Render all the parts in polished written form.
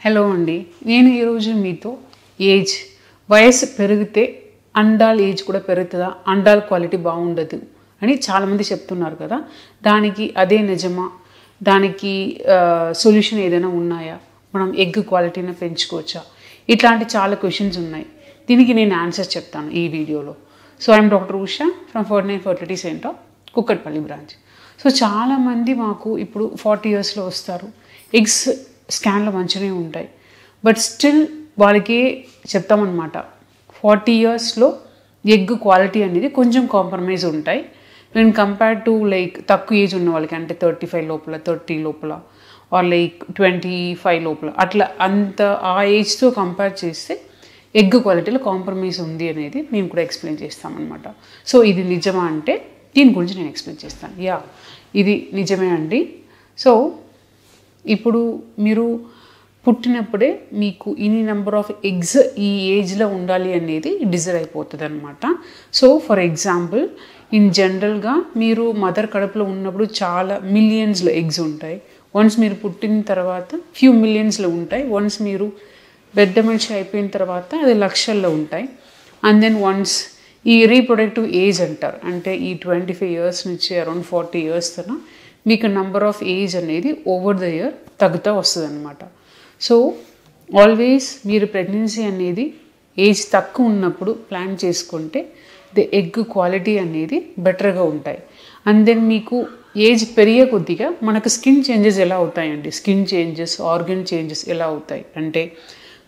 Hello అండి, నేను ఈరోజు మీతో ఏజ్ వయసు పెరిగితే అండాల్ ఏజ్ కూడా పెరుగుతుందా, అండాల్ క్వాలిటీ బాగుండదు అని చాలామంది చెప్తున్నారు కదా. దానికి అదే నిజమా, దానికి సొల్యూషన్ ఏదైనా ఉన్నాయా, మనం ఎగ్ క్వాలిటీని పెంచుకోవచ్చా, ఇట్లాంటి చాలా క్వశ్చన్స్ ఉన్నాయి. దీనికి నేను ఆన్సర్ చెప్తాను ఈ వీడియోలో. So I'm doctor Usha from 49 fertility centre, Kukatpally branch. So చాలామంది మాకు ఇప్పుడు 40 ఇయర్స్లో వస్తారు, ఎగ్స్ స్కాన్లో మంచిగానే ఉంటాయి, బట్ స్టిల్ వాళ్ళకి చెప్తామన్నమాట 40 ఇయర్స్లో ఎగ్ క్వాలిటీ అనేది కొంచెం కాంప్రమైజ్ ఉంటాయి వెన్ కంపేర్ టు లైక్ తక్కువ ఏజ్ ఉన్న వాళ్ళకి, అంటే 35 లోపల, 30 లోపల, ఆర్ లైక్ 25 లోపల, అట్లా అంత ఆ ఏజ్తో కంపేర్ చేస్తే ఎగ్ క్వాలిటీలో కాంప్రమైజ్ ఉంది అనేది మేము కూడా ఎక్స్ప్లెయిన్ చేస్తామన్నమాట. సో ఇది నిజమా అంటే దీని గురించి నేను ఎక్స్ప్లెయిన్ చేస్తాను. ఇది నిజమే అండి. సో ఇప్పుడు మీరు పుట్టినప్పుడే మీకు ఇన్ని నెంబర్ ఆఫ్ ఎగ్స్ ఈ ఏజ్లో ఉండాలి అనేది డిజైర్ అయిపోతుంది అనమాట. సో ఫర్ ఎగ్జాంపుల్, ఇన్ జనరల్గా మీరు మదర్ కడుపులో ఉన్నప్పుడు చాలా మిలియన్స్లో ఎగ్స్ ఉంటాయి. వన్స్ మీరు పుట్టిన తర్వాత ఫ్యూ మిలియన్స్లో ఉంటాయి. వన్స్ మీరు పెద్ద మనిషి అయిపోయిన తర్వాత అది లక్షల్లో ఉంటాయి. అండ్ దెన్ వన్స్ ఈ రీప్రొడక్టివ్ ఏజ్ అంటారు, అంటే ఈ 25 ఇయర్స్ నుంచి అరౌండ్ 40 ఇయర్స్ తన మీకు నంబర్ ఆఫ్ ఏజ్ అనేది ఓవర్ ద ఇయర్ తగ్గుతూ వస్తుంది అనమాట. సో ఆల్వేస్ మీరు ప్రెగ్నెన్సీ అనేది ఏజ్ తక్కువ ఉన్నప్పుడు ప్లాన్ చేసుకుంటే ది ఎగ్ క్వాలిటీ అనేది బెటర్గా ఉంటాయి. అండ్ దెన్ మీకు ఏజ్ పెరిగే కొద్దిగా మనకు స్కిన్ చేంజెస్ ఎలా అవుతాయండి, స్కిన్ చేంజెస్, ఆర్గన్ చేంజెస్ ఎలా అవుతాయి అంటే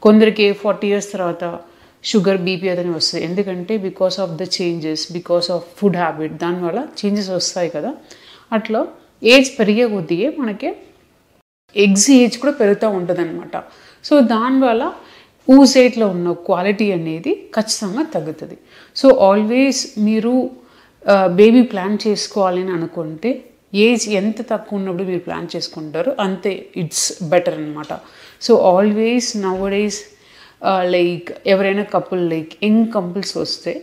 కొందరికి 40 ఇయర్స్ తర్వాత షుగర్, బీపీ అదని వస్తాయి. ఎందుకంటే because of the changes, because of food habit, దానివల్ల చేంజెస్ వస్తాయి కదా. అట్లా ఏజ్ పెరిగే కొద్దిగా మనకి ఎగ్స్ ఏజ్ కూడా పెరుగుతూ ఉంటుంది అనమాట. సో దానివల్ల ఊసేట్లో ఉన్న క్వాలిటీ అనేది ఖచ్చితంగా తగ్గుతుంది. సో ఆల్వేస్ మీరు బేబీ ప్లాన్ చేసుకోవాలని అనుకుంటే ఏజ్ ఎంత తక్కువ ఉన్నప్పుడు మీరు ప్లాన్ చేసుకుంటారో అంతే ఇట్స్ బెటర్ అనమాట. సో ఆల్వేస్ నౌడేస్ లైక్ ఎవరైనా కపుల్ లైక్ యంగ్ కపుల్స్ వస్తే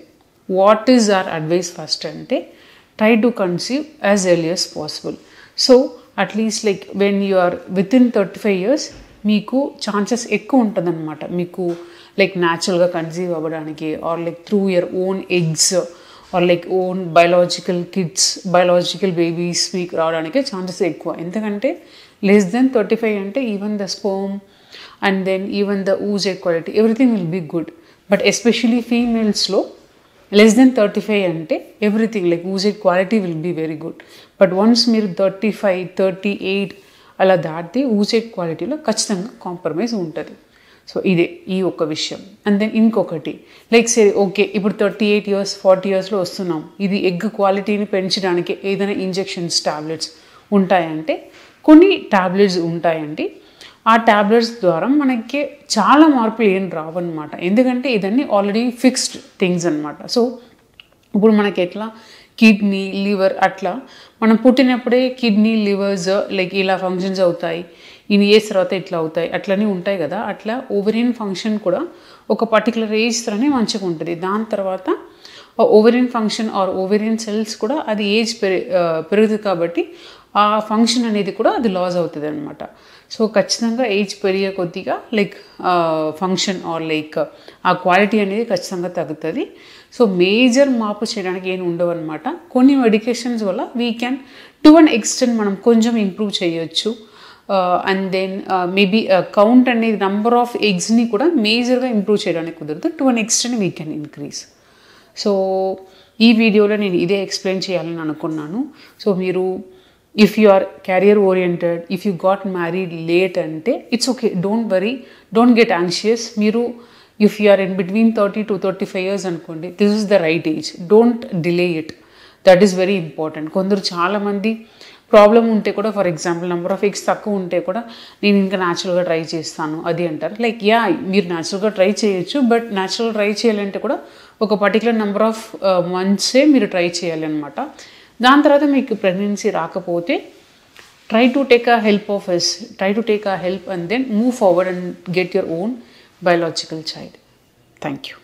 what is our advice first అంటే try to conceive as early as possible. So at least like when you are within 35 years మీకు chances ఎక్కువ ఉంటుందన్నమాట, మీకు like న్యాచురల్గా conceive అవ్వడానికి, or like through your own eggs, or like own biological kids, biological babies మీకు రావడానికి chances ఎక్కువ. ఎందుకంటే లెస్ దెన్ 35 అంటే even the sperm and then even the ooze egg quality, everything will be good. But especially females లో less than 35 అంటే everything like ooze egg quality will be very good. But once మీరు 35, 38 అలా దాటితే ooze egg క్వాలిటీలో ఖచ్చితంగా compromise ఉంటుంది. So ఇదే ఈ ఒక్క విషయం. అండ్ దెన్ ఇంకొకటి లైక్ సరే ఓకే, ఇప్పుడు 38 ఇయర్స్ 40 ఇయర్స్లో వస్తున్నాం, ఇది ఎగ్ క్వాలిటీని పెంచడానికి ఏదైనా ఇంజెక్షన్స్, టాబ్లెట్స్ ఉంటాయంటే కొన్ని టాబ్లెట్స్ ఉంటాయండి. ఆ ట్యాబ్లెట్స్ ద్వారా మనకి చాలా మార్పులు ఏం రావన్నమాట, ఎందుకంటే ఇదన్నీ ఆల్రెడీ ఫిక్స్డ్ థింగ్స్ అనమాట. సో ఇప్పుడు మనకి ఎట్లా కిడ్నీ, లివర్, అట్లా మనం పుట్టినప్పుడే కిడ్నీ, లివర్స్ లైక్ ఇలా ఫంక్షన్స్ అవుతాయి, ఇన్ని ఏజ్ తర్వాత ఇట్లా అవుతాయి, అట్లనే ఉంటాయి కదా. అట్లా ఓవరియన్ ఫంక్షన్ కూడా ఒక పర్టికులర్ ఏజ్ తోనే మంచిగా ఉంటుంది. దాని తర్వాత ovarian function are ovarian cells కూడా అది ఏజ్ పెరుగుతుంది కాబట్టి ఆ ఫంక్షన్ అనేది కూడా అది లాస్ అవుతుంది అనమాట. సో ఖచ్చితంగా ఏజ్ పెరిగే కొద్దిగా లైక్ ఫంక్షన్ ఆర్ లైక్ ఆ క్వాలిటీ అనేది ఖచ్చితంగా తగ్గుతుంది. సో మేజర్ మార్పు చేయడానికి ఏమి ఉండవు అనమాట. కొన్ని మెడికేషన్స్ వల్ల we can to an extent మనం కొంచెం ఇంప్రూవ్ చేయొచ్చు. అండ్ దెన్ మేబీ కౌంట్ అనేది నంబర్ ఆఫ్ ఎగ్స్ని కూడా మేజర్గా ఇంప్రూవ్ చేయడానికి కుదరదు. To an extent we can increase. So ఈ వీడియోలో నేను ఇదే ఎక్స్ప్లెయిన్ చేయాలని అనుకున్నాను. సో మీరు if you are career oriented, if you got married late ante it's okay, don't worry, don't get anxious. Meeru if you are in between 30 to 35 years anukondi, this is the right age, don't delay it. That is very important. కొందరు చాలా మంది problem ఉంటే కూడా, for example number of eggs తక్కువ ఉంటే కూడా నేను ఇంకా న్యాచురల్గా ట్రై చేస్తాను అది అంటారు. లైక్ మీరు న్యాచురల్గా ట్రై చేయొచ్చు, బట్ న్యాచురల్ ట్రై చేయాలంటే కూడా ఒక పర్టికులర్ నెంబర్ ఆఫ్ మంత్సే మీరు ట్రై చేయాలి అనమాట. దాని తర్వాత మీకు ప్రెగ్నెన్సీ రాకపోతే try to take a help of us, try to take a help and then move forward and get your own biological child. Thank you.